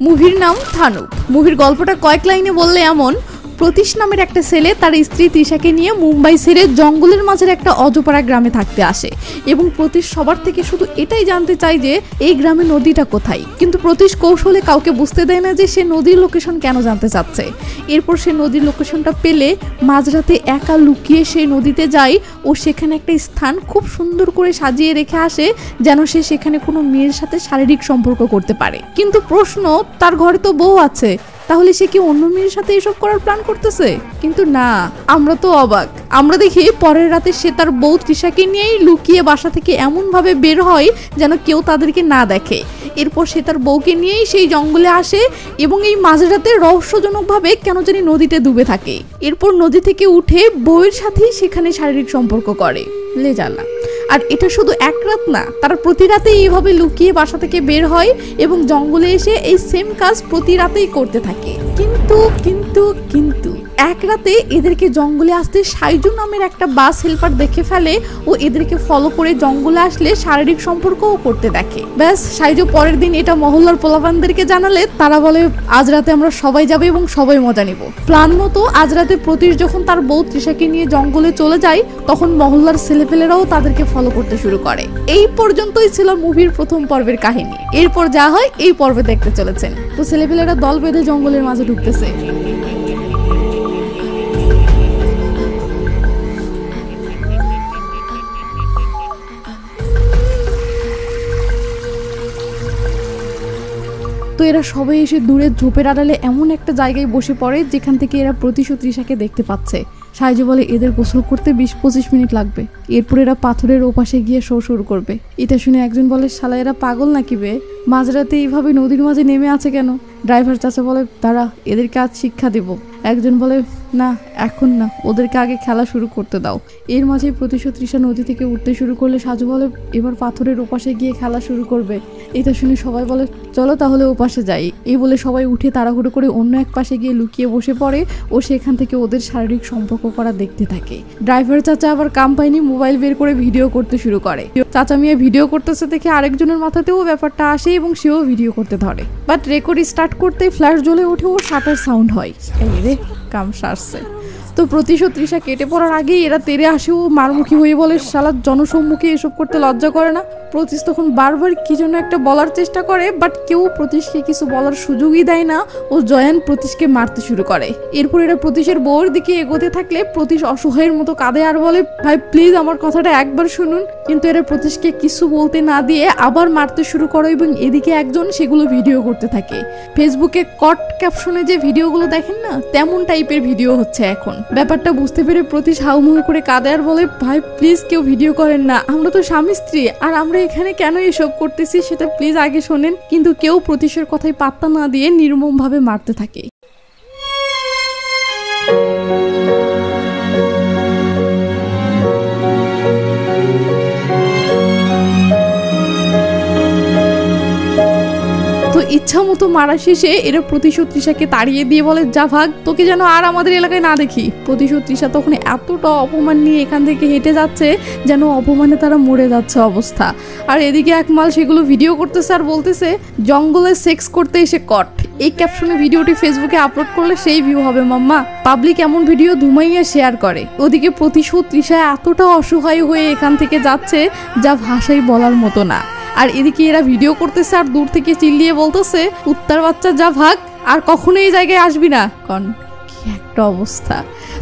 মুভির নাম থানু। মুভির গল্পটা কয়েক লাইনে বললে এমন, প্রতীশ নামের একটা ছেলে তার স্ত্রী তৃষাকে নিয়ে মুম্বাই ছেড়ে জঙ্গলের মাঝের একটা অজপাড়া গ্রামে থাকতে আসে এবং প্রতীশ সবার থেকে শুধু এটাই জানতে চায় যে এই গ্রামে নদীটা কোথায়, কিন্তু প্রতীশ কৌশলে কাউকে বুঝতে দেয় না যে সে নদীর লোকেশন কেন জানতে চাচ্ছে। এরপর সে নদীর লোকেশনটা পেলে মাঝরাতে একা লুকিয়ে সেই নদীতে যায় ও সেখানে একটা স্থান খুব সুন্দর করে সাজিয়ে রেখে আসে যেন সে সেখানে কোনো মেয়ের সাথে শারীরিক সম্পর্ক করতে পারে। কিন্তু প্রশ্ন, তার ঘরে তো বউ আছে, তাহলে সে কি অন্য মেয়ের সাথে এসব করার প্ল্যান করতেছে? কিন্তু না, আমরা তো অবাক। আমরা দেখি পরের রাতে সে তার বউ তৃষাকে নিয়েই লুকিয়ে বাসা থেকে এমন ভাবে বের হয় যেন কেউ তাদেরকে না দেখে। এরপর সে তার বউকে নিয়েই সেই জঙ্গলে আসে এবং এই মাঝরাতে রহস্যজনকভাবে কেন জানি নদীতে ডুবে থাকে। এরপর নদী থেকে উঠে বউয়ের সাথেই সেখানে শারীরিক সম্পর্ক করে। লে জ্বালা। আর এটা শুধু এক রাত না, তারা প্রতি রাতেই এইভাবে লুকিয়ে বাসা থেকে বের হয় এবং জঙ্গলে এসে এই সেম কাজ প্রতি রাতেই করতে থাকে। কিন্তু কিন্তু কিন্তু এক রাতে এদেরকে জঙ্গলে আসতে সাইজু নামের একটা বাস হেল্পার দেখে ফেলে ও এদেরকে ফলো করে জঙ্গলে আসলে শারীরিক সম্পর্কও করতে দেখে। ব্যাস, সাইজু পরের দিন এটা মহল্লার পোলাপানদেরকে জানালে তারা বলে আজ রাতে আমরা সবাই যাবে এবং সবাই মজা নিব। প্ল্যান মতো আজ রাতে প্রতীশ যখন তার বউ তৃষাকে নিয়ে জঙ্গলে চলে যায় তখন মহল্লার ছেলেপেলেরাও তাদেরকে ফলো করতে শুরু করে। এই পর্যন্তই ছিল মুভির প্রথম পর্বের কাহিনী। এরপর যা হয় এই পর্বে দেখতে চলেছেন। তো ছেলেপেলেরা দল বেঁধে জঙ্গলের মাঝে ঢুকতেছে। তো এরা সবাই এসে দূরের ঝোপের আড়ালে এমন একটা জায়গায় বসে পড়ে যেখান থেকে এরা প্রতীশ ও তৃষাকে দেখতে পাচ্ছে। সাইজু বলে এদের গোসল করতে 20-25 মিনিট লাগবে, এরপর এরা পাথরের ওপাশে গিয়ে শো শুরু করবে। এটা শুনে একজন বলে শালা এরা পাগল নাকি বে, মাঝরাতে এইভাবে নদীর মাঝে নেমে আছে কেন? ড্রাইভার চাচা বলে দাঁড়া, এদেরকে আজ শিক্ষা দেব। একজন বলে না এখন না, ওদেরকে আগে খেলা শুরু করতে দাও। এর মাঝে প্রতীশ ও তৃষা নদী থেকে উঠতে শুরু করলে সাজু বলে এবার পাথরের ওপাশে গিয়ে খেলা শুরু করবে। এটা শুনে সবাই বলে চলো তাহলে ওপাশে যাই। এই বলে সবাই উঠে তাড়াহুড়ো করে অন্য এক পাশে গিয়ে লুকিয়ে বসে পড়ে ও সেখান থেকে ওদের শারীরিক সম্পর্ক করা দেখতে থাকে। ড্রাইভার চাচা আবার কাম পায়নি, মোবাইল বের করে ভিডিও করতে শুরু করে। চাচা মিয়া ভিডিও করতেছে দেখে আরেকজনের মাথাতেও ব্যাপারটা আসে এবং সেও ভিডিও করতে ধরে। বাট রেকর্ড স্টার্ট করতে ফ্ল্যাশ জ্বলে ওঠে ও শাটার সাউন্ড হয়। এই রে কাম সারছে। তো প্রতীশ ও তৃষা কেটে পড়ার আগেই এরা তেরে আসে ও মারমুখী হয়ে বলে শালা জনসম্মুখে এসব করতে লজ্জা করে না? প্রতীশ তখন বারবার কি যেন একটা বলার চেষ্টা করে, বাট কেউ প্রতীশকে কিছু বলার সুযোগই দেয় না ও জয়ান প্রতীশকে মারতে শুরু করে। এরপর এরা প্রতীশের বউয়ের দিকে এগোতে থাকলে প্রতীশ অসহায়ের মতো কাঁদে আর বলে ভাই প্লিজ আমার কথাটা একবার শুনুন। কিন্তু এরা প্রতীশকে কিছু বলতে না দিয়ে আবার মারতে শুরু করে এবং এদিকে একজন সেগুলো ভিডিও করতে থাকে। ফেসবুকে কট ক্যাপশনে যে ভিডিওগুলো দেখেন না, তেমন টাইপের ভিডিও হচ্ছে এখন। ব্যাপারটা বুঝতে পেরে প্রতীশ হাউমাউ করে কাঁদে আর বলে ভাই প্লিজ কেউ ভিডিও করেন না, আমরা তো স্বামী স্ত্রী, আর আমরা এখানে কেন এসব করতেছি সেটা প্লিজ আগে শোনেন। কিন্তু কেউ প্রতীশের কথায় পাত্তা না দিয়ে নির্মম ভাবে মারতে থাকে। তো ইচ্ছা মতো মারা শেষে এরা প্রতীশ ও তৃষাকে তাড়িয়ে দিয়ে বলে যা ভাগ, তোকে যেন আর আমাদের এলাকায় না দেখি। প্রতীশ ও তৃষা তখন এতটা অপমান নিয়ে এখান থেকে হেঁটে যাচ্ছে যেন অপমানে তারা মরে যাচ্ছে অবস্থা। আর এদিকে একমাল সেগুলো ভিডিও করতেছে আর বলতেছে জঙ্গলে সেক্স করতে এসে কট। এই ক্যাপশনে ভিডিওটি ফেসবুকে আপলোড করলে সেই ভিউ হবে মাম্মা। পাবলিক এমন ভিডিও ধুমাইয়া শেয়ার করে। ওদিকে প্রতীশ ও তৃষা এতটা অসহায় হয়ে এখান থেকে যাচ্ছে যা ভাষাই বলার মতো না। আর এদিকে এরা ভিডিও করতেছে আর দূর থেকে চিল্লিয়ে বলতেছে উত্তর বাচ্চা যা ভাগ, আর কখনো এই জায়গায় আসবি না। কি একটা অবস্থা।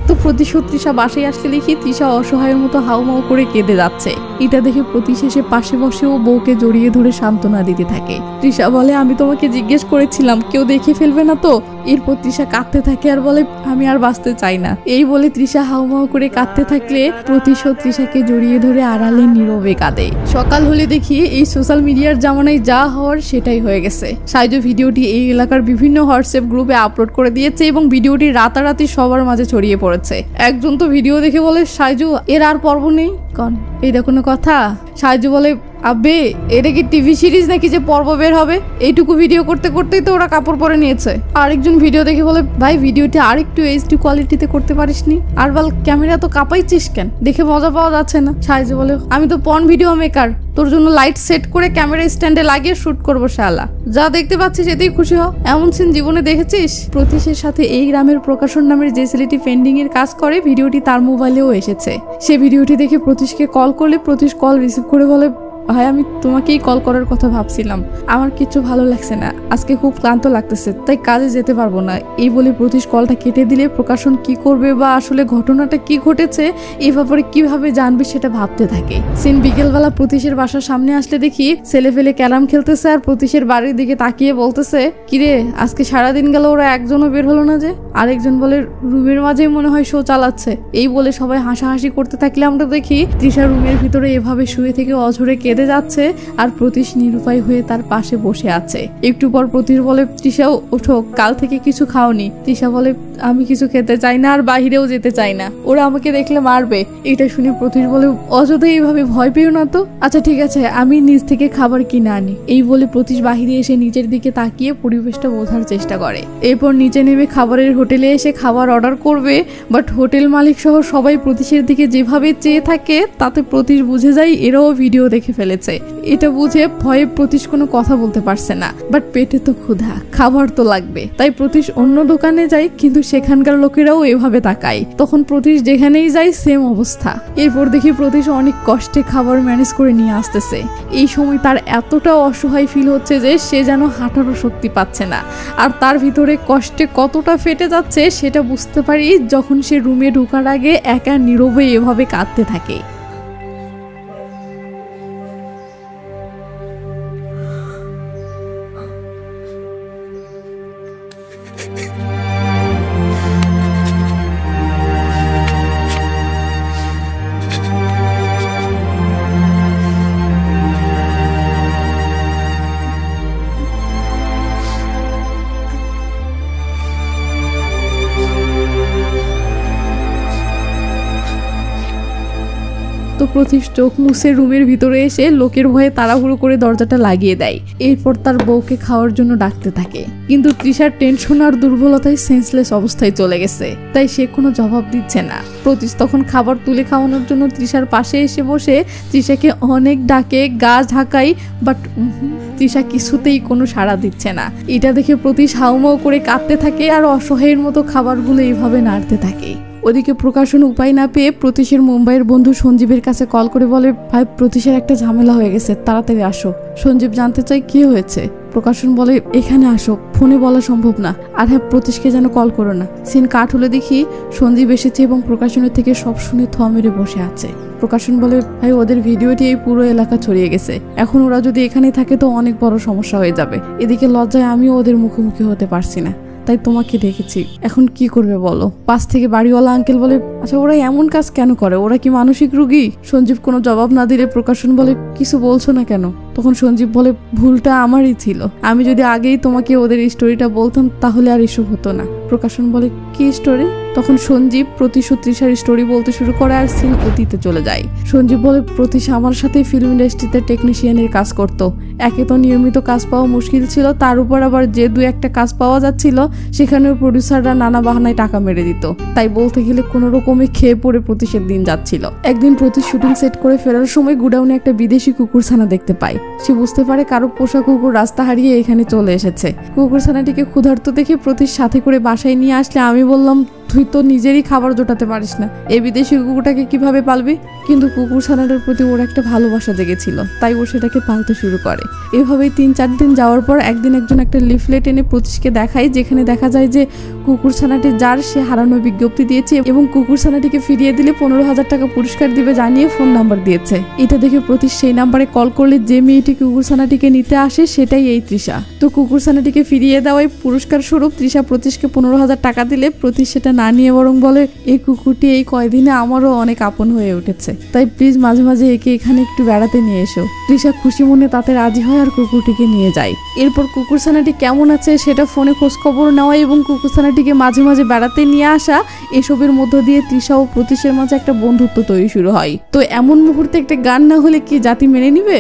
তো প্রতীশ ও তৃষা বাসায় আসলে দেখি তৃষা অসহায়ের মতো হাউমাউ করে কেঁদে যাচ্ছে। এটা দেখে প্রতীশ এসে পাশে বসে ও বউকে জড়িয়ে ধরে সান্ত্বনা দিতে থাকে। তৃষা বলে আমি তোমাকে জিজ্ঞেস করেছিলাম কেউ দেখে ফেলবে না তো? এরপর তৃষা কাঁদতে থাকে আর বলে আমি আর বাঁচতে চাই না। এই বলে তৃষা হাউমাউ করে কাঁদতে থাকলে প্রতীশ ও তৃষাকে জড়িয়ে ধরে আড়ালে নীরবে কাঁদে। সকাল হলে দেখি এই সোশ্যাল মিডিয়ার জামানায় যা হওয়ার সেটাই হয়ে গেছে। সাইজু ভিডিওটি এই এলাকার বিভিন্ন হোয়াটসঅ্যাপ গ্রুপে আপলোড করে দিয়েছে এবং ভিডিওটি রাতারাতি সবার মাঝে ছড়িয়ে পড়েছে। একজন তো ভিডিও দেখে বলে সাইজু এর আর পর্ব নেই। এইটা কোনো কথা? সাইজু বলে আবে এটা কি টিভি সিরিজ নাকি যে পর্ব বের হবে? এইটুকু ভিডিও করতে করতেই তো ওরা কাপড় পরে নিয়েছে। আরেকজন ভিডিও দেখে বলে, ভাই ভিডিওটা আরেকটু এইচডি কোয়ালিটিতে করতে পারিসনি? আর বল ক্যামেরা তো কাঁপাইছিস কেন, দেখে মজা পাওয়া যাচ্ছে না। সাইজে বলে, আমি তো পর্ন ভিডিও মেকার, তোর জন্য লাইট সেট করে ক্যামেরা স্ট্যান্ডে লাগিয়ে শুট করবো শালা। যা দেখতে পাচ্ছিস এতেই খুশি হ। এমন সিন জীবনে দেখেছিস? প্রতীশের সাথে এই গ্রামের প্রকাশন নামের যে ছেলেটি পেন্ডিং এর কাজ করে, ভিডিওটি তার মোবাইলেও এসেছে। সে ভিডিওটি দেখে প্রতীশকে কল করলে প্রতীশ কল রিসিভ করে বলে, ভাই আমি তোমাকেই কল করার কথা ভাবছিলাম, আমার কিছু ভালো লাগছে না, আজকে খুব ক্লান্ত লাগতেছে, তাই কাজে যেতে পারবো না। এই বলে প্রতীশ কলটা কেটে দিলে প্রকাশন কি করবে বা আসলে ঘটনাটা কি ঘটেছে এই ব্যাপারে কিভাবে জানবে সেটা ভাবতে থাকে। সিন বিকেলবেলা প্রতীশের বাসার সামনে আসলে দেখি ছেলে ফেলে ক্যারাম খেলতেছে আর প্রতীশের বাড়ির দিকে তাকিয়ে বলতেছে, কিরে আজকে সারাদিন গেল ওরা একজনও বের হলো না যে? আরেকজন বলে, রুমের মাঝেই মনে হয় শো চালাচ্ছে। এই বলে সবাই হাসাহাসি করতে থাকলে আমরা দেখি তৃষা রুমের ভিতরে এভাবে শুয়ে থেকে অঝরে কেঁদে যাচ্ছে আর প্রতীশ নিরুপায় হয়ে তার পাশে বসে আছে। একটু পর প্রতীশ বলে, তৃষাও ওঠো, কাল থেকে কিছু খাওনি। তৃষা বলে, আমি কিছু খেতে চাই না আর বাহিরেও যেতে চাই না, ওরা আমাকে দেখলে মারবে। এটা শুনে প্রতীশ বলে, অযথাই এইভাবে ভয় পেও না তো। আচ্ছা ঠিক আছে, আমি নিজ থেকে খাবার কিনে আনি। এই বলে প্রতীশ বাহিরে এসে নিচের দিকে তাকিয়ে পরিবেশটা বোঝার চেষ্টা করে। এরপর নিচে নেমে খাবারের হোটেলে এসে খাবার অর্ডার করবে, বাট হোটেল মালিক সহ সবাই প্রতীশের দিকে যেভাবে চেয়ে থাকে তাতে প্রতীশ বুঝে যায় এরাও ভিডিও দেখে ফেলেছে। এটা বুঝে ভয়ে প্রতীশ কোনো কথা বলতে পারছে না, বাট পেটে তো ক্ষুধা, খাবার তো লাগবে। তাই প্রতীশ অন্য দোকানে যায়, কিন্তু সেখানকার লোকেরাও এভাবে তাকায়। তখন প্রতীশ যেখানেই যায় সেম অবস্থা। এরপর দেখি প্রতীশ অনেক কষ্টে খাবার ম্যানেজ করে নিয়ে আসতেছে। এই সময় তার এতটা অসহায় ফিল হচ্ছে যে সে যেন হাঁটারও শক্তি পাচ্ছে না, আর তার ভিতরে কষ্টে কতটা ফেটে যাচ্ছে সেটা বুঝতে পারি যখন সে রুমে ঢোকার আগে একা নীরবে এভাবে কাঁদতে থাকে। তো প্রতীশ চোখ মুছে রুমের ভিতরে এসে লোকের ভয়ে তাড়াহুড়ো করে দরজাটা লাগিয়ে দেয়। এরপর তার বউকে খাওয়ার জন্য ডাকতে থাকে, কিন্তু তৃষার টেনশন আর দুর্বলতায় সেন্সলেস অবস্থায় চলে গেছে, তাই সে কোনো জবাব দিচ্ছে না। প্রতীশ তখন খাবার তুলে খাওয়ানোর জন্য তৃষার পাশে এসে বসে তৃষাকে অনেক ডাকে, গা ঢাকাই, বাট তৃষা কিছুতেই কোনো সাড়া দিচ্ছে না। এটা দেখে প্রতীশ হাউমাউ করে কাঁদতে থাকে আর অসহায়ের মতো খাবারগুলো এইভাবে নাড়তে থাকে। ওদিকে প্রকাশন উপায় না পেয়ে প্রতীশের মুম্বাইয়ের বন্ধু সঞ্জীবের কাছে কল করে বলে, ভাই প্রতীশের একটা ঝামেলা হয়ে গেছে, তাড়াতাড়ি আসো। সঞ্জীব জানতে চাই কি হয়েছে। প্রকাশন বলে, এখানে আসো, ফোনে বলা সম্ভব না, আর হ্যাঁ প্রতীশকে যেন কল করো না। সিন কাট হলে দেখি সঞ্জীব এসেছে এবং প্রকাশনের থেকে সব শুনে থ মেরে বসে আছে। প্রকাশন বলে, ভাই ওদের ভিডিওটি এই পুরো এলাকা ছড়িয়ে গেছে, এখন ওরা যদি এখানে থাকে তো অনেক বড় সমস্যা হয়ে যাবে। এদিকে লজ্জায় আমিও ওদের মুখোমুখি হতে পারছি না, তাই তোমাকে দেখেছি, এখন কি করবে বলো। পাশ থেকে বাড়িওয়ালা আঙ্কেল বলে, আচ্ছা ওরা এমন কাজ কেন করে, ওরা কি মানসিক রোগী? সঞ্জীব কোনো জবাব না দিলে প্রকাশন বলে, কিছু বলছো না কেন? তখন সঞ্জীব বলে, ভুলটা আমারই ছিল, আমি যদি আগেই তোমাকে ওদের স্টোরিটা বলতাম তাহলে আর এসব হতো না। প্রকাশন বলে, কি স্টোরি? তখন সঞ্জীব প্রতীশ ও তৃষার স্টোরি বলতে শুরু করে আর সিন অতীতে চলে যায়। সঞ্জীব বলে, প্রতীশ আমার সাথে ফিল্ম ইন্ডাস্ট্রিতে টেকনিশিয়ানের কাজ করতো, একে তো নিয়মিত কাজ পাওয়া মুশকিল ছিল, তার উপর আবার যে দু একটা কাজ পাওয়া যাচ্ছিল সেখানেও প্রডিউসাররা নানা বাহানায় টাকা মেরে দিত, তাই বলতে গেলে কোনো রকমে খেয়ে পড়ে প্রতীশের দিন যাচ্ছিল। একদিন প্রতীশ শুটিং সেট করে ফেরার সময় গুডাউনে একটা বিদেশি কুকুরছানা দেখতে পায়। সে বুঝতে পারে কারো পোষা কুকুর রাস্তা হারিয়ে এখানে চলে এসেছে। কুকুরছানাটিকে ক্ষুধার্ত দেখে প্রতীশ সাথে করে বাসায় নিয়ে আসলে আমি বললাম, তুই তো নিজেরই খাবার জোটাতে পারিস না, এই বিদেশি কুকুরটাকে কিভাবে পালবি? কিন্তু কুকুর ছানাটার প্রতি ওর একটা ভালোবাসা জেগেছিল, তাই ও সেটাকে পালতে শুরু করে। এভাবেই 3-4 দিন যাওয়ার পর একদিন একজন একটা লিফলেট এনে প্রতীশকে দেখায়, যেখানে দেখা যায় যে কুকুর ছানাটি যার সে হারানোর বিজ্ঞপ্তি দিয়েছে এবং কুকুর ছানাটিকে ফিরিয়ে দিলে 15,000 টাকা পুরস্কার দিবে জানিয়ে ফোন নাম্বার দিয়েছে। এটা দেখে প্রতীশ সেই নাম্বারে কল করলে যে মেয়েটি কুকুর ছানাটিকে নিতে আসে সেটাই এই তৃষা। তো কুকুর ছানাটিকে ফিরিয়ে দেওয়ায় পুরস্কার স্বরূপ তৃষা প্রতীশকে 15,000 টাকা দিলে প্রতীশ সেটা না নিয়ে বরং বলে এই কুকুরটি এই কয়দিনে আমারও অনেক আপন হয়ে উঠেছে, তাই প্লিজ মাঝে মাঝে একে এখানে একটু বেড়াতে নিয়ে এসো। তৃষা খুশি মনে তাতে রাজি হয় আর কুকুরটিকে নিয়ে যায়। এরপর কুকুরছানাটি কেমন আছে সেটা ফোনে খোঁজ খবর নেওয়া এবং কুকুরছানাটিকে মাঝে মাঝে বেড়াতে নিয়ে আসা, এসবের মধ্য দিয়ে তৃষা ও প্রতীশের মাঝে একটা বন্ধুত্ব তৈরি শুরু হয়। তো এমন মুহূর্তে একটা গান না হলে কি জাতি মেনে নিবে?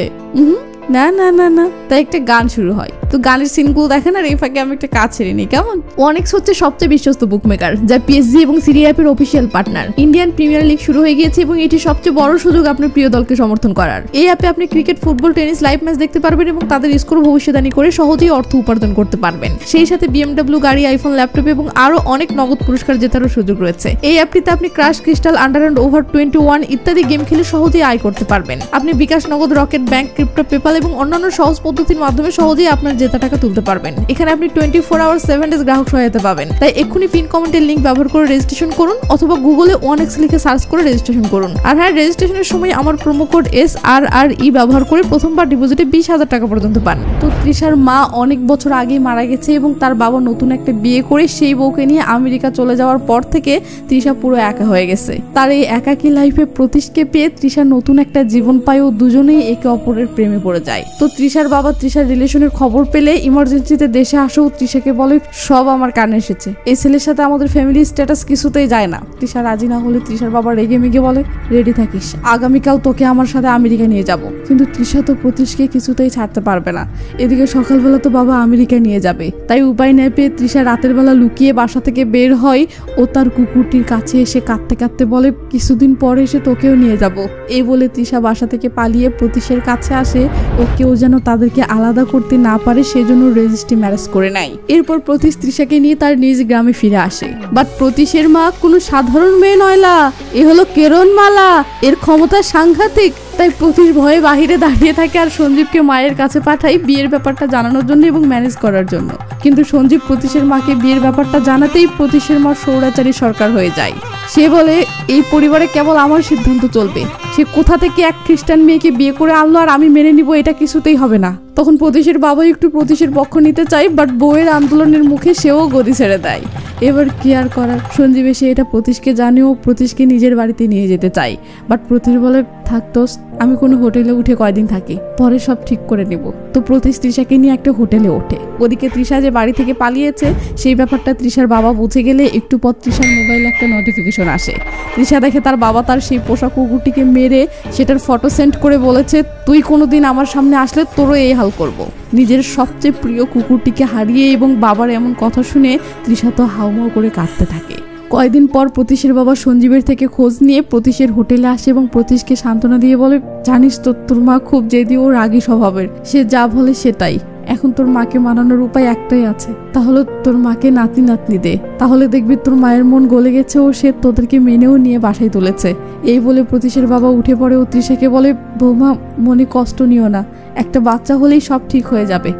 না না না না, তাই একটা গান শুরু হয়। তো গানের সিনগুলো দেখেন আর এই ফাঁকে আমি একটা কাজ ছেড়ে নিই কেমন। ওয়ানেক্স হচ্ছে সবচেয়ে বিশ্বস্ত বুকমেকার, যা পিএসজি এবং সিরি অ্যাপের official partner. Indian premier league শুরু হয়ে গিয়েছে এবং এটি সবচেয়ে বড় সুযোগ আপনার প্রিয় দলকে সমর্থন করার। এই অ্যাপে আপনি cricket, football, tennis live match দেখতে পারবেন এবং তাদের স্কোর ভবিষ্যদ্বাণী করে সহজেই অর্থ উপার্জন করতে পারবেন। সেই সাথে BMW গাড়ি, আইফোন, ল্যাপটপ এবং আরো অনেক নগদ পুরস্কার জেতারও সুযোগ রয়েছে। এই অ্যাপটিতে আপনি crush, crystal, under and over 21 ইত্যাদি গেম খেলে সহজেই আয় করতে পারবেন। আপনি বিকাশ, নগদ, রকেট, ব্যাংক, ক্রিপ্টো, পেপাল এবং অন্যান্য সহজ পদ্ধতির মাধ্যমে সহজেই আপনার জেতা টাকা তুলতে পারবেন। এখানে আপনি 24 আওয়ার 7 ডেজ গ্রাহক সহায়তা পাবেন। তাই এক্ষুনি পিন কমেন্টের লিংক ব্যবহার করে রেজিস্ট্রেশন করুন অথবা গুগলে ওয়ানেক্স লিখে সার্চ করে রেজিস্ট্রেশন করুন। আর হ্যাঁ, রেজিস্ট্রেশনের সময় আমার প্রোমো কোড SRRE ব্যবহার করে প্রথমবার ডিপোজিটে 20,000 টাকা পর্যন্ত পান। তো তৃষার মা অনেক বছর আগে মারা গেছে এবং তার বাবা নতুন একটা বিয়ে করে সেই বউকে নিয়ে আমেরিকা চলে যাওয়ার পর থেকে তৃষা পুরো একা হয়ে গেছে। তার এই একাকী লাইফে প্রতীশকে পেয়ে তৃষা নতুন একটা জীবন পায় ও দুজনেই একে অপরের প্রেমে পড়ে যায়। তো তৃষার বাবা তৃষার রিলেশনের খবর পেলে ইমার্জেন্সিতে দেশে আসেও তৃষাকে বলে সব আমার কানে এসেছে, এই ছেলের সাথে আমাদের ফ্যামিলি স্ট্যাটাস কিছুতেই যায় না। তৃষা রাজি না হলে তৃষার বাবা রেগে মেগে বলে রেডি থাকিস, আগামীকাল তোকে আমার সাথে আমেরিকা নিয়ে যাব। কিন্তু তৃষা তো প্রতীশকে কিছুতেই ছাড়তে পারবে না। এদিকে সকালবেলা তো বাবা আমেরিকা নিয়ে যাবে, তাই উপায় না পেয়ে তৃষা রাতের বেলা লুকিয়ে বাসা থেকে বের হয় ও তার কুকুরটির কাছে এসে কাঁদতে কাঁদতে বলে কিছুদিন পরে এসে তোকেও নিয়ে যাব। এই বলে তৃষা বাসা থেকে পালিয়ে প্রতীশের কাছে আসে ও কেউ যেন তাদেরকে আলাদা করতে না পারে সেজন্য রেজিস্ট্রি ম্যারেজ করে নেয়। এরপর প্রতীশ তৃষাকে নিয়ে তার নিজ গ্রামে ফিরে আসে। বাট প্রতীশের মা কোনো সাধারণ মেয়ে নয়লা, এ হলো কেরণমালা, এর ক্ষমতা সাংঘাতিক। তাই প্রতীশ ভয়ে বাহিরে দাঁড়িয়ে থাকে আর সঞ্জীবকে মায়ের কাছে পাঠায় বিয়ের ব্যাপারটা জানানোর জন্য এবং ম্যানেজ করার জন্য। কিন্তু সঞ্জীব প্রতীশের মাকে বিয়ের ব্যাপারটা জানাতেই প্রতীশের মা স্বৈরাচারী সরকার হয়ে যায়। সে বলে এই পরিবারে কেবল আমার সিদ্ধান্ত চলবে। সে কোথা থেকে এক খ্রিস্টান মেয়েকে বিয়ে করে আনলো আর আমি মেনে নিব, এটা কিছুতেই হবে না। তখন প্রতীশের বাবা একটু প্রতীশের পক্ষ নিতে চায়, বাট বউয়ের আন্দোলনের মুখে সেও গদি ছেড়ে দেয়। এবার কি আর করার, সঞ্জীব এসে এটা প্রতীশকে জানিয়েও প্রতীশকে নিজের বাড়িতে নিয়ে যেতে চাই। বাট প্রতীশ বলে থাকতো আমি কোনো হোটেলে উঠে কয়দিন থাকি, পরে সব ঠিক করে নেব। তো প্রতীশ তৃষাকে নিয়ে একটা হোটেলে ওঠে। ওদিকে তৃষা যে বাড়ি থেকে পালিয়েছে সেই ব্যাপারটা তৃষার বাবা বুঝে গেলে একটু পর তৃষার মোবাইলে একটা নোটিফিকেশন আসে। তৃষা দেখে তার বাবা তার সেই পোষা কুকুরটিকে মেরে সেটার ফটো সেন্ড করে বলেছে তুই কোনোদিন আমার সামনে আসলে তোরও এই হাল করব। নিজের সবচেয়ে প্রিয় কুকুরটিকে হারিয়ে এবং বাবার এমন কথা শুনে তৃষা তো হাউমাউ করে কাঁদতে থাকে। কয়েকদিন পর প্রতীশের বাবা সঞ্জীবের থেকে খোঁজ নিয়ে প্রতীশের হোটেলে আসে এবং প্রতীশকে সান্ত্বনা দিয়ে বলে জানিস তো তোর মা খুব জেদি ও রাগী স্বভাবের, সে যা বলে সেটাই। এখন তোর মাকে মানানোর উপায় একটাই আছে, তাহলে তোর মাকে নাতি নাতনি দে, তাহলে দেখবি তোর মায়ের মন গলে গেছে ও সে তোদেরকে মেনেও নিয়ে বাসায় তুলেছে। এই বলে প্রতীশের বাবা উঠে পড়ে ও তৃষাকে বলে বৌমা মনে কষ্ট নিও না, একটা বাচ্চা হলেই সব ঠিক হয়ে যাবে।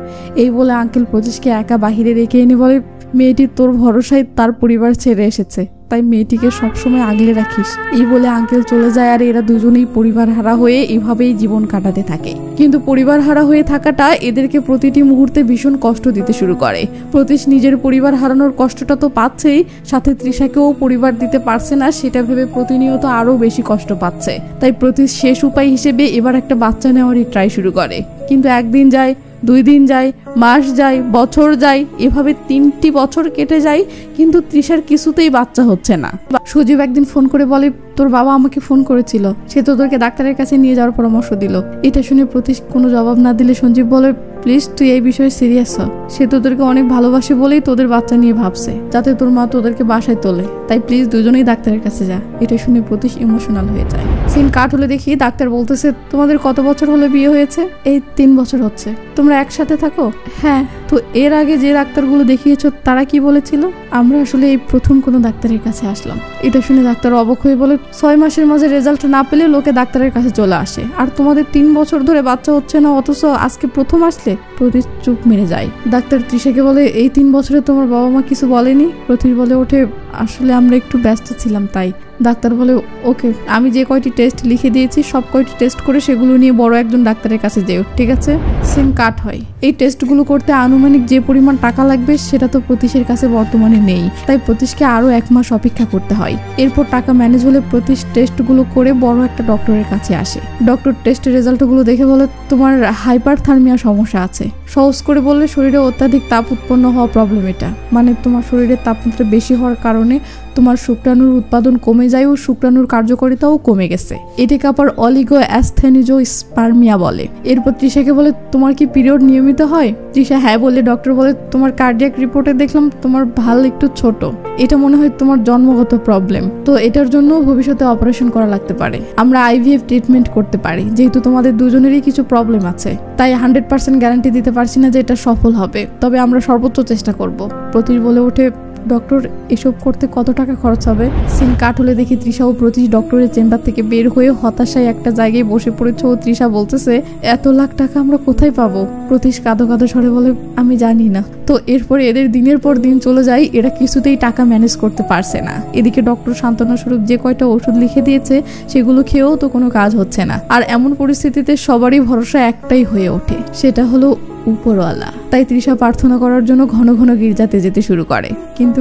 এই বলে আঙ্কেল প্রতীশকে একা বাহিরে রেখে এনে বলে মেয়েটি তোর ভরসায় তার পরিবার ছেড়ে এসেছে, তাই মেয়েটিকে সবসময় আগলে রাখিস। এই বলে আঙ্কেল চলে যায় আর এরা দুজনেই পরিবার হারা হয়ে এভাবেই জীবন কাটাতে থাকে। কিন্তু পরিবার হারা হয়ে থাকাটা এদেরকে প্রতিটি মুহূর্তে ভীষণ কষ্ট দিতে শুরু করে। প্রতীশ নিজের পরিবার হারানোর কষ্টটা তো পাচ্ছেই, সাথে তৃষাকেও পরিবার দিতে পারছে না, সেটা ভেবে প্রতিনিয়ত আরো বেশি কষ্ট পাচ্ছে। তাই প্রতীশ শেষ উপায় হিসেবে এবার একটা বাচ্চা নেওয়ারই ট্রাই শুরু করে। কিন্তু একদিন যায়, 2 দিন যায়, মাস যায়, বছর যায়, এভাবে 3টি বছর কেটে যায়, কিন্তু তৃষার কিছুতেই বাচ্চা হচ্ছে না। সজীব একদিন ফোন করে বলে তোর বাবা আমাকে ফোন করেছিল, সে তোদেরকে ডাক্তারের কাছে নিয়ে যাওয়ার পরামর্শ দিল। এটা শুনে প্রতীশ কোনো জবাব না দিলে সঞ্জীব বলে প্লিজ তুই এই বিষয়ে সিরিয়াস হ, সে তোদেরকে অনেক ভালোবাসে বলেই তোদের বাচ্চা নিয়ে ভাবছে যাতে তোর মা তোদেরকে বাসায় তোলে, তাই প্লিজ দুজনেই ডাক্তারের কাছে যা। এটা শুনে প্রতীশ ইমোশনাল হয়ে যায়। সিন কাট হলে দেখি ডাক্তার বলতেছে তোমাদের কত বছর হলে বিয়ে হয়েছে? এই 3 বছর হচ্ছে। তোমরা একসাথে থাকো? হ্যাঁ। তো এর আগে যে ডাক্তারগুলো দেখিয়েছো তারা কি বলেছিল? আমরা আসলে এই প্রথম কোনো ডাক্তারের কাছে আসলাম। এটা শুনে ডাক্তার অবাক হয়ে বলে 6 মাসের মাঝে রেজাল্ট না পেলে লোকে ডাক্তারের কাছে চলে আসে, আর তোমাদের 3 বছর ধরে বাচ্চা হচ্ছে না, অথচ আজকে প্রথম আসলে। প্রতীশ চুপ মেরে যায়। ডাক্তার তৃষাকে বলে এই 3 বছরে তোমার বাবা মা কিছু বলেনি? প্রতীশ বলে ওঠে আসলে আমরা একটু ব্যস্ত ছিলাম তাই। ডাক্তার বলে ওকে, আমি যে কয়টি টেস্ট লিখে দিয়েছি সব কয়টি টেস্ট করে সেগুলো নিয়ে বড় একজন ডাক্তারের কাছে যেও, ঠিক আছে? সিন কাট হয়। এই টেস্টগুলো করতে আনুমানিক যে পরিমাণ টাকা লাগবে সেটা তো প্রতীশের কাছে বর্তমানে নেই, তাই প্রতীশকে আরো 1 মাস অপেক্ষা করতে হয়। এরপর টাকা ম্যানেজ হলে প্রতীশ টেস্টগুলো করে বড় একটা ডক্টরের কাছে আসে। ডক্টর টেস্টের রেজাল্টগুলো দেখে বলে তোমার হাইপারথার্মিয়া সমস্যা আছে। সহজ করে বললে শরীরে অত্যাধিক তাপ উৎপন্ন হওয়া প্রবলেম এটা, মানে তোমার শরীরের তাপমাত্রা বেশি হওয়ার কারণে তোমার শুক্রাণুর উৎপাদন কমে যায় ও শুক্রাণুর কার্যকারিতাও কমে গেছে। এটাকে আবার অলিগোঅ্যাসথেনিজোস্পার্মিয়া বলে। এরপর তৃষাকে বলে তোমার কি পিরিয়ড নিয়মিত হয়? তৃষা হ্যাঁ বলে ডক্টর বলে তোমার কার্ডিয়াক রিপোর্টে দেখলাম তোমার ভাল একটু ছোট, এটা মনে হয় তোমার জন্মগত প্রবলেম, তো এটার জন্য ভবিষ্যতে অপারেশন করা লাগতে পারে। আমরা আইভিএফ ট্রিটমেন্ট করতে পারি, যেহেতু তোমাদের দুজনেরই কিছু প্রবলেম আছে, তাই 100% গ্যারান্টি দিতে পারছি না যে এটা সফল হবে, তবে আমরা সর্বোচ্চ চেষ্টা করব। প্রতীশ বলে ওঠে ডক্টর এসব করতে কত টাকা খরচ হবে? সিন কাট হলে দেখি তৃষা ও প্রতীশ ডক্টরের চেম্বার থেকে বের হয়ে হতাশায় একটা জায়গায় বসে পড়েছে ও তৃষা বলতেছে এত লাখ টাকা আমরা কোথায় পাবো? প্রতীশ কাঁদো কাঁদো স্বরে বলে আমি জানি না। তো এরপরে এদের দিনের পর দিন চলে যায়, এরা কিছুতেই টাকা ম্যানেজ করতে পারছে না। এদিকে ডক্টর সান্ত্বনা স্বরূপ যে কয়টা ওষুধ লিখে দিয়েছে সেগুলো খেয়েও তো কোনো কাজ হচ্ছে না। আর এমন পরিস্থিতিতে সবারই ভরসা একটাই হয়ে ওঠে, সেটা হলো উপরওয়ালা। তাই তৃষা প্রার্থনা করার জন্য ঘন ঘন গির্জাতে যেতে শুরু করে, কিন্তু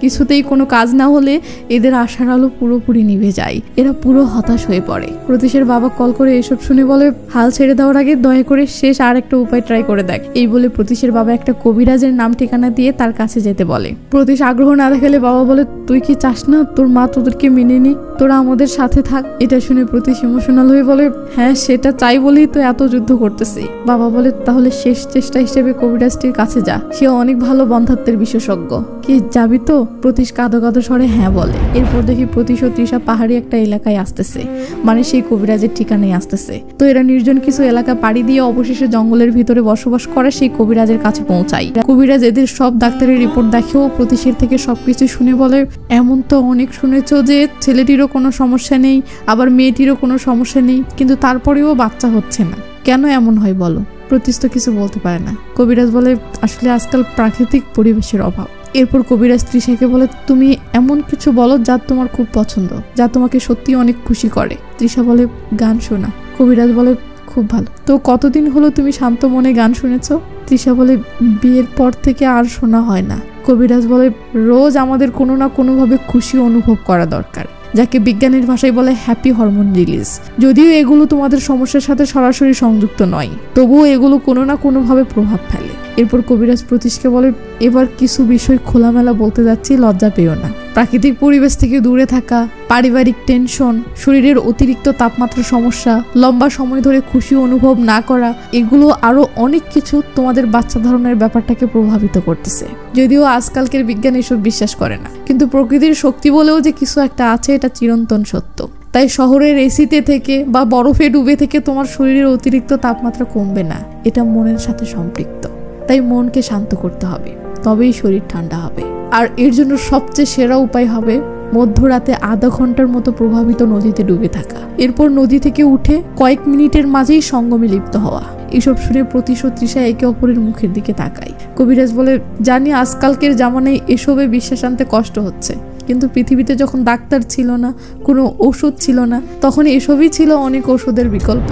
কিছুতেই কোনো কাজ না হলে এদের আশার আলো পুরোপুরি নিভে যায়। এরা পুরো হতাশ হয়ে পড়ে। প্রতীশের বাবা কল করে এসব শুনে বলে হাল ছেড়ে দেওয়ার আগে দয়া করে শেষ আর একটা উপায় ট্রাই করে দেখ। এই বলে প্রতীশের বাবা একটা কবিরাজের নাম ঠিকানা দিয়ে তার কাছে যেতে বলে। প্রতীশ আগ্রহ না দেখালে বাবা বলে তুই কি চাস না তোর মা তোদেরকে মেনে নি, তোরা আমাদের সাথে থাক? এটা শুনে প্রতীশ ইমোশনাল হয়ে বলে হ্যাঁ সেটা চাই বলেই তো এত যুদ্ধ করতেছি। বাবা বলে তাহলে শেষ চেষ্টা হিসেবে কবিরাজটির কাছে যা, সে অনেক ভালো বন্ধাত্বের বিশেষজ্ঞ। কি যাবি তো? প্রতীশ কাঁদো কাঁদো স্বরে হ্যাঁ বলে। এরপর দেখি প্রতীশ ও তৃষা পাহাড়ি একটা এলাকায় আসতেছে, মানে সেই কবিরাজের ঠিকানায় আসতেছে। তো এরা নির্জন কিছু এলাকা পাড়ি দিয়ে অবশেষে জঙ্গলের ভিতরে বসবাস করে সেই কবিরাজের কাছে পৌঁছায়। কবিরাজ এদের সব ডাক্তারের রিপোর্ট দেখেও প্রতীশের থেকে সবকিছু শুনে বলে এমন তো অনেক শুনেছ যে ছেলেটিরও কোনো সমস্যা নেই, আবার মেয়েটিরও কোনো সমস্যা নেই, কিন্তু তারপরেও বাচ্চা হচ্ছে না, কেন এমন হয় বলো? প্রতীশ তো কিছু বলতে পারে না। কবিরাজ বলে আসলে আজকাল প্রাকৃতিক পরিবেশের অভাব। এরপর কবিরাজ তৃষাকে বলে তুমি এমন কিছু বলো যা তোমার খুব পছন্দ, যা তোমাকে সত্যি অনেক খুশি করে। তৃষা বলে গান শোনা। কবিরাজ বলে খুব ভালো, তো কতদিন হলো তুমি শান্ত মনে গান শুনেছ? তৃষা বলে বিয়ের পর থেকে আর শোনা হয় না। কবিরাজ বলে রোজ আমাদের কোনো না কোনোভাবে খুশি অনুভব করা দরকার, যাকে বিজ্ঞানের ভাষায় বলে হ্যাপি হরমোন রিলিজ। যদিও এগুলো তোমাদের সমস্যার সাথে সরাসরি সংযুক্ত নয়, তবুও এগুলো কোনো না কোনোভাবে প্রভাব ফেলে। এরপর কবিরাজ প্রতীশকে বলে এবার কিছু বিষয় খোলামেলা বলতে যাচ্ছি, লজ্জা পেও না। প্রাকৃতিক পরিবেশ থেকে দূরে থাকা, পারিবারিক টেনশন, শরীরের অতিরিক্ত তাপমাত্রা সমস্যা, লম্বা সময় ধরে খুশি অনুভব না করা, এগুলো আরো অনেক কিছু তোমাদের বাচ্চা ধারণের ব্যাপারটাকে প্রভাবিত করতেছে। যদিও আজকালকের বিজ্ঞান এসব বিশ্বাস করে না, কিন্তু প্রকৃতির শক্তি বলেও যে কিছু একটা আছে এটা চিরন্তন সত্য। তাই শহরের এসিতে থেকে বা বরফে ডুবে থেকে তোমার শরীরের অতিরিক্ত তাপমাত্রা কমবে না, এটা মনের সাথে সম্পৃক্ত। তাই মনকে শান্ত করতে হবে, তবেই শরীর ঠান্ডা হবে। আর এর জন্য সবচেয়ে সেরা উপায় হবে মধ্যরাতে আধা ঘন্টার মতো প্রভাবিত নদীতে ডুবে থাকা, এরপর নদী থেকে উঠে কয়েক মিনিটের মাঝেই সঙ্গমে লিপ্ত হওয়া। এসব শুনে প্রতীশ ও তৃষা একে অপরের মুখের দিকে তাকায়। কবিরাজ বলে জানি আজকালকের জামানায় এসবে বিশ্বাস আনতে কষ্ট হচ্ছে, কিন্তু পৃথিবীতে যখন ডাক্তার ছিল না, কোনো ওষুধ ছিল না, তখন এসবই ছিল অনেক ওষুধের বিকল্প।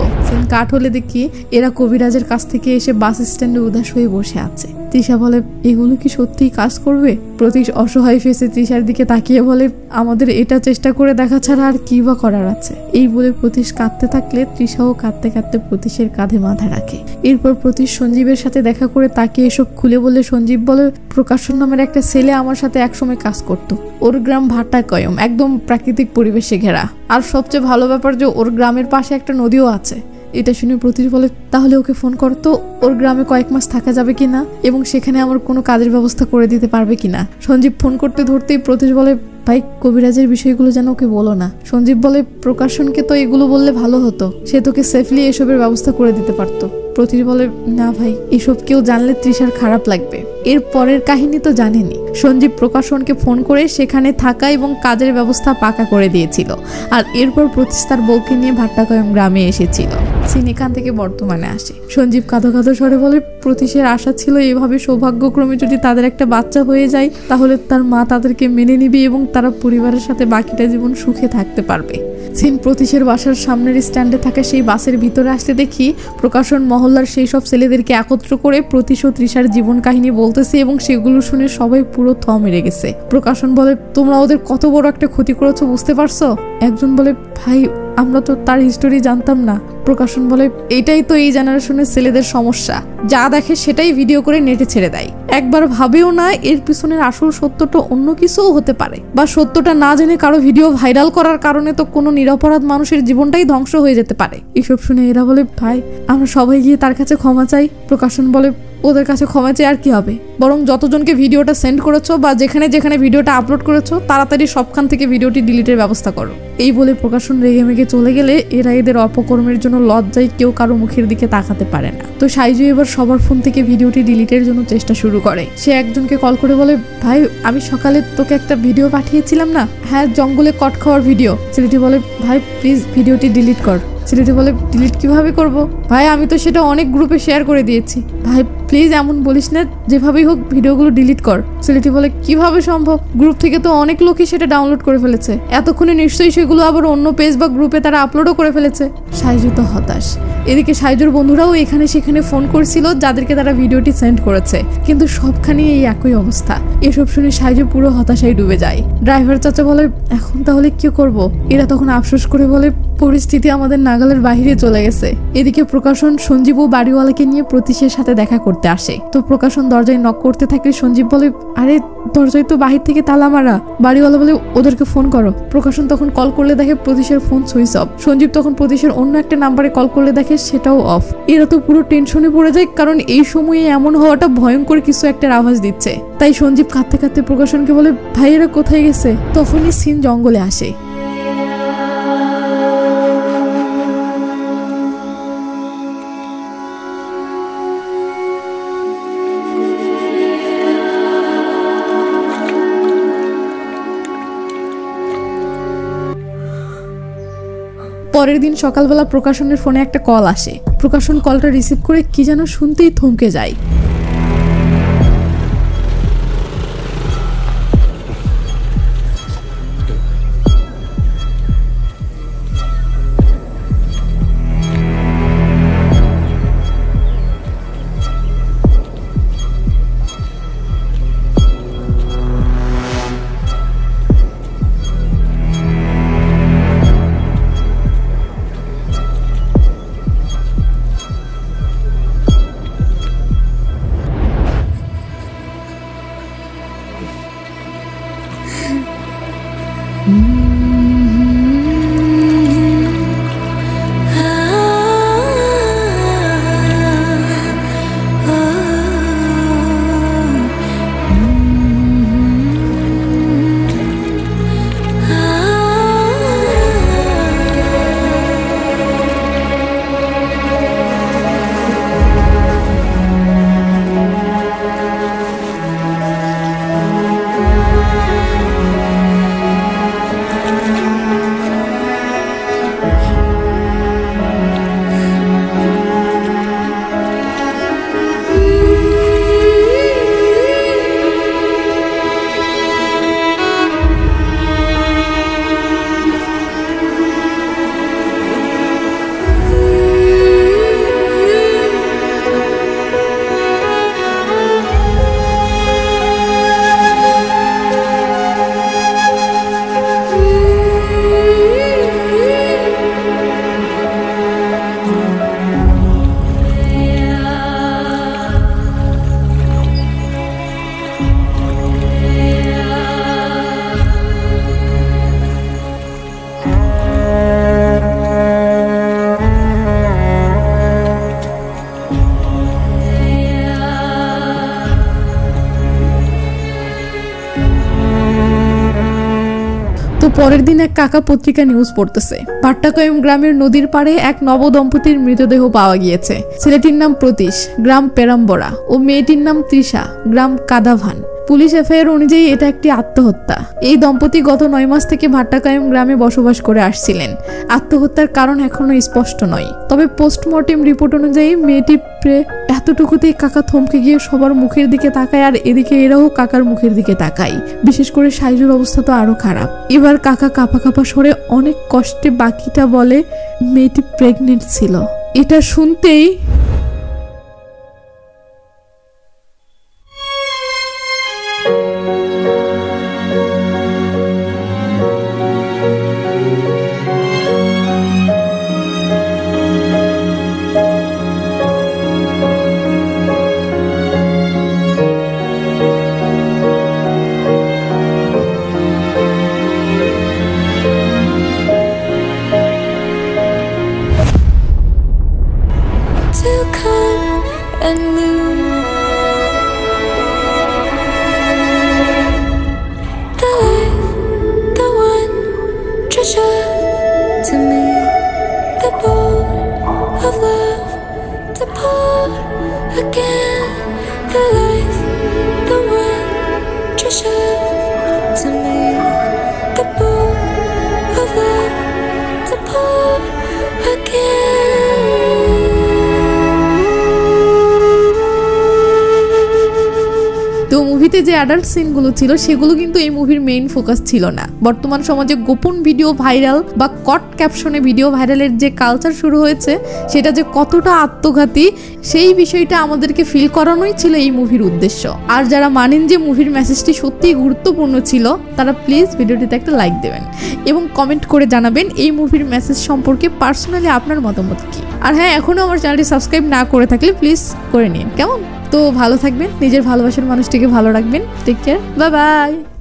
কাঠ হলে দেখি এরা কবিরাজের কাছ থেকে এসে বাস স্ট্যান্ডে উদাস হয়ে বসে আছে। তৃষা বলে এগুলো কি সত্যিই কাজ করবে? প্রতীশ অসহায় ফেসে তৃষার দিকে তাকিয়ে বলে আমাদের এটা চেষ্টা করে দেখা ছাড়া আর কি বা করার আছে। এই বলে প্রতীশ কাঁদতে থাকলে তৃষাও কাঁদতে কাঁদতে প্রতীশের কাঁধে মাথা রাখে। এরপর প্রতীশ সঞ্জীবের সাথে দেখা করে তাকে এসব খুলে বলে সঞ্জীব বলে প্রকাশন নামের একটা ছেলে আমার সাথে একসময় কাজ করত। ওর গ্রাম ভাটাকয়ম, একদম প্রাকৃতিক পরিবেশে ঘেরা। আর সবচেয়ে ভালো ব্যাপার যে ওর গ্রামের পাশে একটা নদীও আছে। এটা শুনে প্রতীশ বলে তাহলে ওকে ফোন করতো, ওর গ্রামে কয়েক মাস থাকা যাবে কিনা এবং সেখানে আমার কোনো কাজের ব্যবস্থা করে দিতে পারবে কিনা। সঞ্জীব ফোন করতে ধরতেই প্রতীশ বলে ভাই কবিরাজের বিষয়গুলো যেন ওকে বলো না। সঞ্জীব বলে প্রকাশনকে তো এগুলো বললে ভালো হতো, সে তোকে সেফলি এসবের ব্যবস্থা করে দিতে পারতো। প্রতীশ বলে না ভাই, এসব কেউ জানলে তৃষার খারাপ লাগবে। এর পরের কাহিনী তো জানেনি। সঞ্জীব প্রকাশনকে ফোন করে সেখানে থাকা এবং কাজের ব্যবস্থা পাকা করে দিয়েছিল। আর এরপর প্রতীশ তার বউকে নিয়ে ভাট্টাকয়ম গ্রামে এসেছিল। সিন এখান থেকে বর্তমানে আসে। সঞ্জীব কাঁদো কাঁদো স্বরে বলে প্রতীশের আশা ছিল এভাবে সৌভাগ্যক্রমে যদি তাদের একটা বাচ্চা হয়ে যায় তাহলে তার মা তাদেরকে মেনে নিবে এবং তারা পরিবারের সাথে বাকিটা জীবন সুখে থাকতে পারবে। সিন প্রতীশের বাসার সামনের স্ট্যান্ডে থাকা সেই বাসের ভিতরে আসতে দেখি প্রকাশন মহল্লার সেই সব ছেলেদেরকে একত্র করে প্রতীশ ও তৃষার জীবন কাহিনী বলতেছে এবং সেগুলো শুনে সবাই পুরো থ মেরে গেছে। প্রকাশন বলে, তোমরা ওদের কত বড় একটা ক্ষতি করেছো বুঝতে পারছো? একজন বলে, ভাই আমরা তো তার হিস্টোরি জানতাম না। প্রকাশন বলে, এটাই তো এই জেনারেশনের ছেলেদের সমস্যা, যা দেখে সেটাই ভিডিও করে নেটে ছেড়ে দেয়, একবার ভাবেও না এর পিছনের আসল সত্যটা অন্য কিছুও হতে পারে, বা সত্যটা না জেনে কারো ভিডিও ভাইরাল করার কারণে তো কোনো নিরপরাধ মানুষের জীবনটাই ধ্বংস হয়ে যেতে পারে। এসব শুনে এরা বলে, ভাই আমরা সবাই গিয়ে তার কাছে ক্ষমা চাই। প্রকাশন বলে, ওদের কাছে ক্ষমা চেয়ে আর কি হবে, বরং যতজনকে ভিডিওটা সেন্ড করেছো বা যেখানে যেখানে ভিডিওটা আপলোড করেছো তাড়াতাড়ি সবখান থেকে ভিডিওটি ডিলিটের ব্যবস্থা করো। এই বলে প্রকাশন রেগে মেগে চলে গেলে এরা এদের অপকর্মের জন্য লজ্জায় কেউ কারো মুখের দিকে তাকাতে পারে না। তো সাইজু এবার সবার ফোন থেকে ভিডিওটি ডিলিটের জন্য চেষ্টা শুরু করে। সে একজনকে কল করে বলে, ভাই আমি সকালে তোকে একটা ভিডিও পাঠিয়েছিলাম না, হ্যাঁ জঙ্গলে কট খাওয়ার ভিডিও। ছেলেটি বলে, ভাই প্লিজ ভিডিওটি ডিলিট কর। ছেলেটি বলে, ডিলিট কিভাবে করব? ভাই আমি তো সেটা অনেক গ্রুপে শেয়ার করে দিয়েছি। ভাই প্লিজ এমন বলিস না, যেভাবেই হোক ভিডিওগুলো ডিলিট কর। ছেলেটি বলে, কিভাবে সম্ভব? গ্রুপ থেকে তো অনেক লোকই সেটা ডাউনলোড করে ফেলেছে, এতক্ষণে নিশ্চয়ই সেগুলো আবার অন্য পেজ বা গ্রুপে তারা আপলোডও করে ফেলেছে। সাইজু তো হতাশ। এদিকে সাইজুর বন্ধুরাও এখানে সেখানে ফোন করছিল যাদেরকে তারা ভিডিওটি সেন্ড করেছে, কিন্তু সবখানেই এই একই অবস্থা। এসব শুনে সাইজু পুরো হতাশায় ডুবে যায়। ড্রাইভার চাচা বলে, এখন তাহলে কি করব? এরা তখন আফসোস করে বলে, পরিস্থিতি আমাদের নাগালের বাইরে চলে গেছে। এদিকে প্রকাশন সঞ্জীব ও বাড়িওয়ালাকে নিয়ে প্রতীশের সাথে দেখা করতে আসে। তো প্রকাশন দরজায় নক করতে থাকলে সঞ্জীব বলে, আরে দরজায় তো বাহির থেকে তালা মারা। বাড়িওয়ালা বলে, ওদেরকে ফোন করো। প্রকাশন তখন কল করলে দেখে প্রতীশের ফোন সুইচ অফ। সঞ্জীব তখন প্রতীশের অন্য একটা নাম্বারে কল করলে দেখে সেটাও অফ। এরা তো পুরো টেনশনে পড়ে যায়, কারণ এই সময়ে এমন হওয়াটা ভয়ঙ্কর কিছু একটা আভাস দিচ্ছে। তাই সঞ্জীব কাঁদতে কাঁদতে প্রকাশনকে বলে, ভাই এরা কোথায় গেছে? তখনই সিন জঙ্গলে আসে। পরের দিন সকালবেলা প্রকাশনের ফোনে একটা কল আসে। প্রকাশন কলটা রিসিভ করে কি যেন শুনতেই থমকে যায়। তো পরের দিন এক কাকা পত্রিকা নিউজ পড়তেছে, ভাট্টাকয়ম গ্রামের নদীর পাড়ে এক নবদম্পতির মৃতদেহ পাওয়া গিয়েছে। ছেলেটির নাম প্রতীশ, গ্রাম পেরাম্বরা, ও মেয়েটির নাম তৃষা, গ্রাম কাদাভান। পুলিশ এফআইআর অনুযায়ী এটা একটি আত্মহত্যা। এই দম্পতি গত 9 মাস থেকে ভাট্টাকয়ম গ্রামে বসবাস করে আসছিলেন। আত্মহত্যার কারণ এখনো স্পষ্ট নয়, তবে পোস্টমর্টেম রিপোর্ট অনুযায়ী মেয়েটি এতটুকুতেই কাকা থমকে গিয়ে সবার মুখের দিকে তাকায়, আর এদিকে এরাও কাকার মুখের দিকে তাকায়। বিশেষ করে সাইজুর অবস্থা তো আরো খারাপ। এবার কাকা কাঁপা কাঁপা স্বরে অনেক কষ্টে বাকিটা বলে, মেয়েটি প্রেগনেন্ট ছিল। এটা শুনতেই and lose the life, the one treasure to me, the bowl of love to pour again. The life, the one treasure to me, the bowl of love to pour again. তো মুভিতে যে adult সিনগুলো ছিল সেগুলো কিন্তু এই মুভির main focus ছিল না। বর্তমান সমাজে গোপন ভিডিও ভাইরাল বা কট ক্যাপশনে ভিডিও ভাইরালের যে কালচার শুরু হয়েছে সেটা যে কতটা আত্মঘাতী সেই বিষয়টা আমাদেরকে ফিল করানোই ছিল এই মুভির উদ্দেশ্য। আর যারা মানেন যে মুভির মেসেজটি সত্যিই গুরুত্বপূর্ণ ছিল তারা প্লিজ ভিডিওটিতে একটা লাইক দেবেন এবং কমেন্ট করে জানাবেন এই মুভির মেসেজ সম্পর্কে পার্সোনালি আপনার মতামত কি। আর হ্যাঁ, এখনও আমার চ্যানেলটি সাবস্ক্রাইব না করে থাকলে প্লিজ করে নিন, কেমন? তো ভালো থাকবেন, নিজের ভালোবাসার মানুষটিকে ভালো রাখবেন। Take care, bye by.